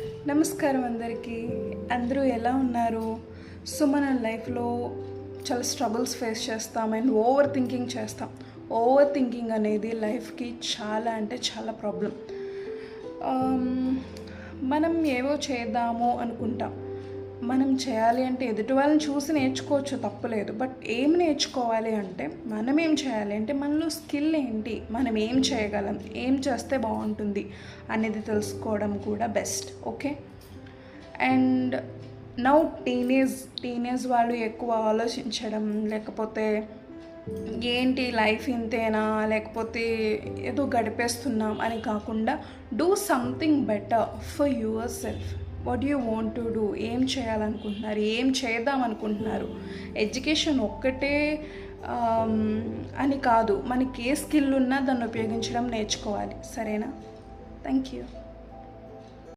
నమస్కారం అందరికీ. అందరూ ఎలా ఉన్నారు? సో మన లైఫ్లో చాలా స్ట్రగుల్స్ ఫేస్ చేస్తాం అండ్ ఓవర్ థింకింగ్ చేస్తాం. ఓవర్ థింకింగ్ అనేది లైఫ్కి చాలా అంటే చాలా ప్రాబ్లం. మనం ఏవో చేద్దాము అనుకుంటాం. మనం చేయాలి అంటే ఎదుటి వాళ్ళని చూసి నేర్చుకోవచ్చు, తప్పులేదు. బట్ ఏం నేర్చుకోవాలి అంటే మనం ఏం చేయాలి అంటే మనలో స్కిల్ ఏంటి, మనం ఏం చేయగలం, ఏం చేస్తే బాగుంటుంది అనేది తెలుసుకోవడం కూడా best. Okay. And now teenage వాళ్ళు ఎక్కువ ఆలోచించడం, లేకపోతే ఏంటి లైఫ్ ఇంతేనా, లేకపోతే ఏదో గడిపేస్తున్నాం అని కాకుండా do something better for your self. What you want to do, ఏం చేయాలనుకుంటున్నారు, ఏం చేద్దాం అనుకుంటున్నారు. ఎడ్యుకేషన్ ఒక్కటే అని కాదు, మనకి ఏ స్కిల్ ఉన్నా దాన్ని ఉపయోగించడం నేర్చుకోవాలి. సరేనా? Thank you.